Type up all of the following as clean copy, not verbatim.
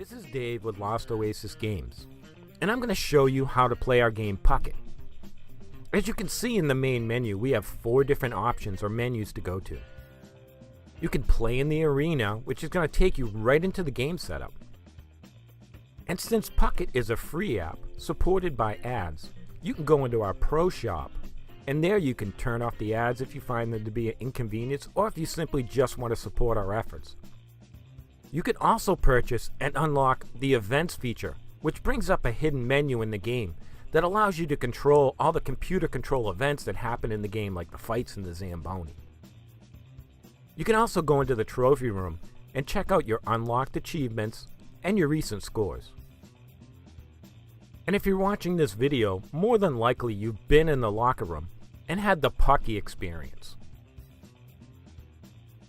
This is Dave with Lost Oasis Games, and I'm going to show you how to play our game Puckit. As you can see in the main menu, we have 4 different options or menus to go to. You can play in the arena, which is going to take you right into the game setup. And since Puckit is a free app supported by ads, you can go into our Pro Shop, and there you can turn off the ads if you find them to be an inconvenience or if you simply just want to support our efforts. You can also purchase and unlock the Events feature, which brings up a hidden menu in the game that allows you to control all the computer control events that happen in the game, like the fights and the Zamboni. You can also go into the trophy room and check out your unlocked achievements and your recent scores. And if you're watching this video, more than likely you've been in the locker room and had the Pucky experience.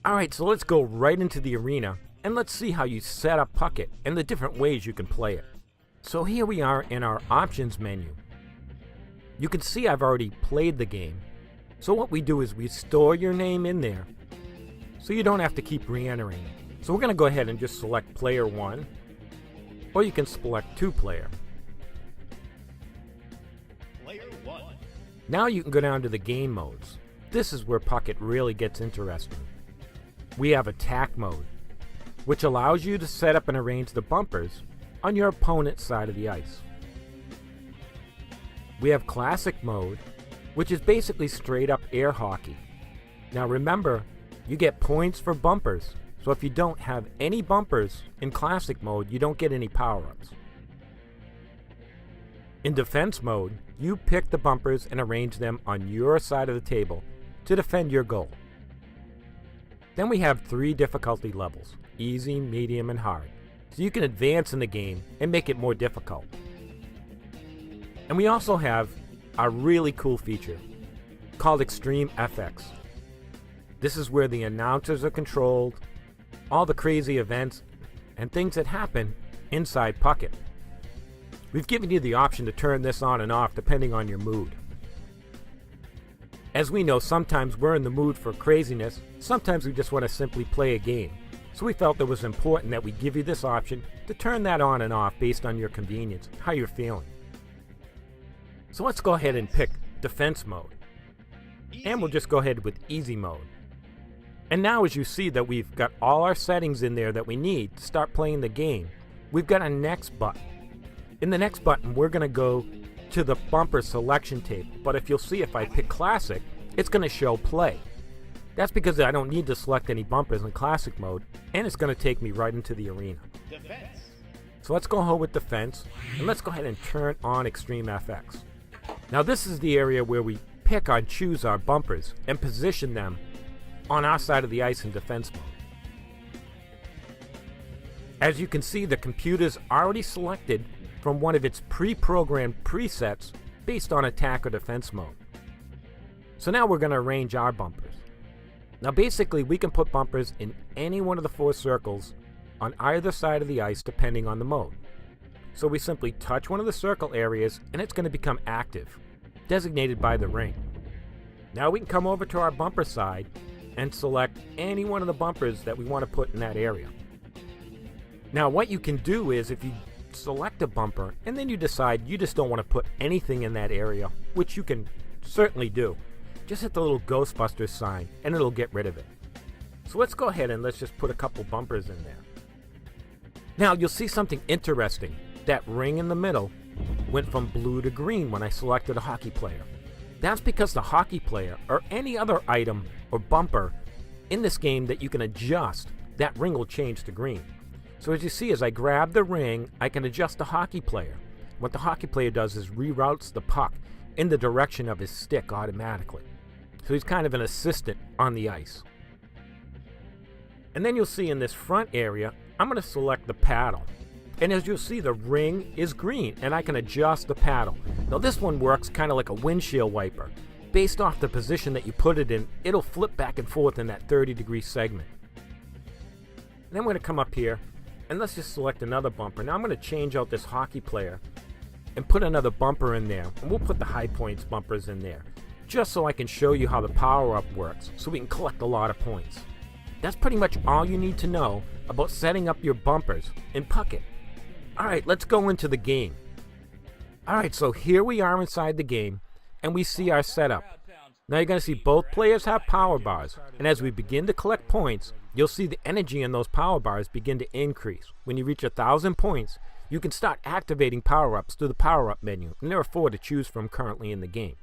Alright, so let's go right into the arena and let's see how you set up Puckit and the different ways you can play it. So here we are in our options menu. You can see I've already played the game. So what we do is we store your name in there so you don't have to keep re-entering it. So we're going to go ahead and just select player 1, or you can select 2 player. Now you can go down to the game modes. This is where Puckit really gets interesting. We have attack mode, which allows you to set up and arrange the bumpers on your opponent's side of the ice. We have classic mode, which is basically straight up air hockey. Now remember, you get points for bumpers, so if you don't have any bumpers in classic mode, you don't get any power-ups. In defense mode, you pick the bumpers and arrange them on your side of the table to defend your goal. Then we have 3 difficulty levels: easy, medium, and hard, so you can advance in the game and make it more difficult. And we also have a really cool feature called Extreme FX. This is where the announcers are controlled, all the crazy events and things that happen inside Puckit. We've given you the option to turn this on and off depending on your mood. As we know, sometimes we're in the mood for craziness, sometimes we just want to simply play a game. So we felt it was important that we give you this option to turn that on and off based on your convenience, how you're feeling. So let's go ahead and pick defense mode. And we'll just go ahead with easy mode. And now as you see that we've got all our settings in there that we need to start playing the game, we've got a next button. In the next button, we're going to go to the bumper selection table, but if you'll see, if I pick classic, it's going to show play. That's because I don't need to select any bumpers in classic mode, and it's going to take me right into the arena. Defense. So let's go ahead with defense, and let's go ahead and turn on Extreme FX. Now this is the area where we pick or choose our bumpers and position them on our side of the ice in defense mode. As you can see, the computer's already selected from one of its pre-programmed presets based on attack or defense mode. So now we're going to arrange our bumpers. Now basically we can put bumpers in any one of the 4 circles on either side of the ice depending on the mode. So we simply touch one of the circle areas and it's going to become active, designated by the ring. Now we can come over to our bumper side and select any one of the bumpers that we want to put in that area. Now what you can do is, if you select a bumper and then you decide you just don't want to put anything in that area, which you can certainly do, just hit the little Ghostbusters sign and it'll get rid of it. So let's go ahead and let's just put a couple bumpers in there. Now you'll see something interesting. That ring in the middle went from blue to green when I selected a hockey player. That's because the hockey player, or any other item or bumper in this game that you can adjust, that ring will change to green. So as you see, as I grab the ring, I can adjust the hockey player. What the hockey player does is reroutes the puck in the direction of his stick automatically. So he's kind of an assistant on the ice. And then you'll see in this front area, I'm going to select the paddle. And as you'll see, the ring is green and I can adjust the paddle. Now this one works kind of like a windshield wiper. Based off the position that you put it in, it'll flip back and forth in that 30-degree segment. And then I'm going to come up here and let's just select another bumper. Now I'm going to change out this hockey player and put another bumper in there. And we'll put the high points bumpers in there, just so I can show you how the power-up works, so we can collect a lot of points. That's pretty much all you need to know about setting up your bumpers in Puckit. Alright, let's go into the game. Alright, so here we are inside the game, and we see our setup. Now you're going to see both players have power bars, and as we begin to collect points, you'll see the energy in those power bars begin to increase. When you reach 1,000 points, you can start activating power-ups through the power-up menu, and there are 4 to choose from currently in the game.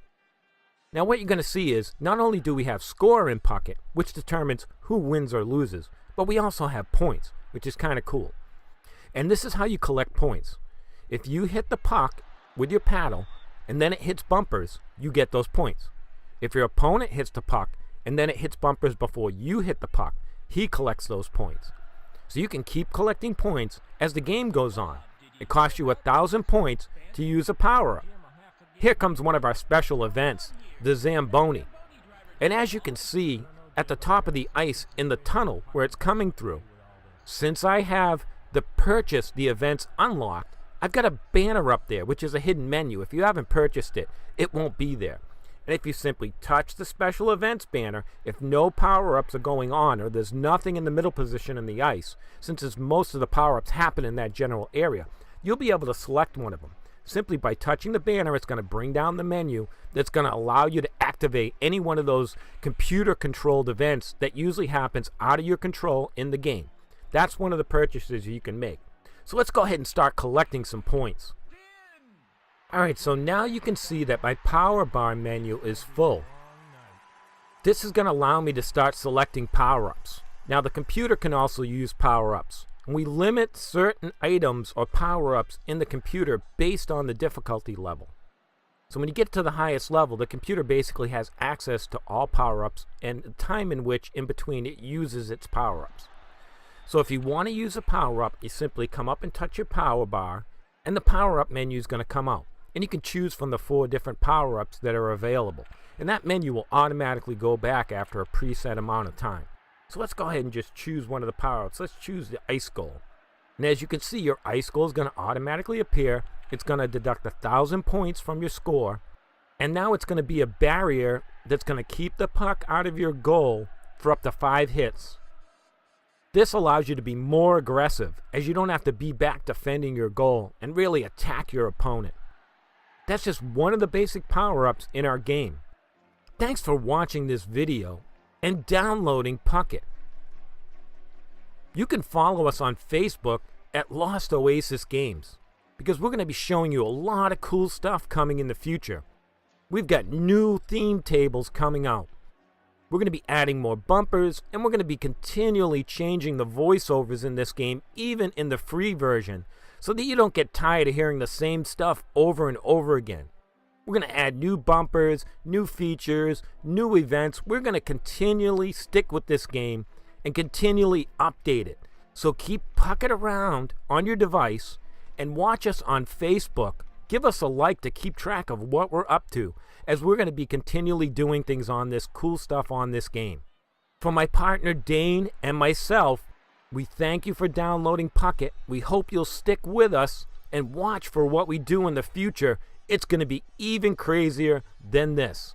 Now what you're going to see is, not only do we have score in Puckit, which determines who wins or loses, but we also have points, which is kind of cool. And this is how you collect points. If you hit the puck with your paddle, and then it hits bumpers, you get those points. If your opponent hits the puck, and then it hits bumpers before you hit the puck, he collects those points. So you can keep collecting points as the game goes on. It costs you 1,000 points to use a power-up. Here comes one of our special events, the Zamboni. And as you can see, at the top of the ice in the tunnel where it's coming through, since I have the purchase the events unlocked, I've got a banner up there, which is a hidden menu. If you haven't purchased it, it won't be there. And if you simply touch the special events banner, if no power-ups are going on or there's nothing in the middle position in the ice, since most of the power-ups happen in that general area, you'll be able to select one of them. Simply by touching the banner, it's going to bring down the menu that's going to allow you to activate any one of those computer-controlled events that usually happens out of your control in the game. That's one of the purchases you can make. So let's go ahead and start collecting some points. Alright, so now you can see that my power bar menu is full. This is going to allow me to start selecting power-ups. Now the computer can also use power-ups. We limit certain items or power-ups in the computer based on the difficulty level. So when you get to the highest level, the computer basically has access to all power-ups and the time in which in between it uses its power-ups. So if you want to use a power-up, you simply come up and touch your power bar, and the power-up menu is going to come out. And you can choose from the 4 different power-ups that are available. And that menu will automatically go back after a preset amount of time. So let's go ahead and just choose one of the power-ups. Let's choose the ice goal. And as you can see, your ice goal is going to automatically appear. It's going to deduct 1,000 points from your score. And now it's going to be a barrier that's going to keep the puck out of your goal for up to 5 hits. This allows you to be more aggressive, as you don't have to be back defending your goal and really attack your opponent. That's just one of the basic power-ups in our game. Thanks for watching this video and downloading Puckit. You can follow us on Facebook at Lost Oasis Games, because we're going to be showing you a lot of cool stuff coming in the future. We've got new theme tables coming out. We're going to be adding more bumpers, and we're going to be continually changing the voiceovers in this game, even in the free version, so that you don't get tired of hearing the same stuff over and over again. We're going to add new bumpers, new features, new events. We're going to continually stick with this game and continually update it. So keep Puckit around on your device and watch us on Facebook. Give us a like to keep track of what we're up to, as we're going to be continually doing things on this cool stuff on this game. For my partner Dane and myself, we thank you for downloading Puckit. We hope you'll stick with us and watch for what we do in the future. It's going to be even crazier than this.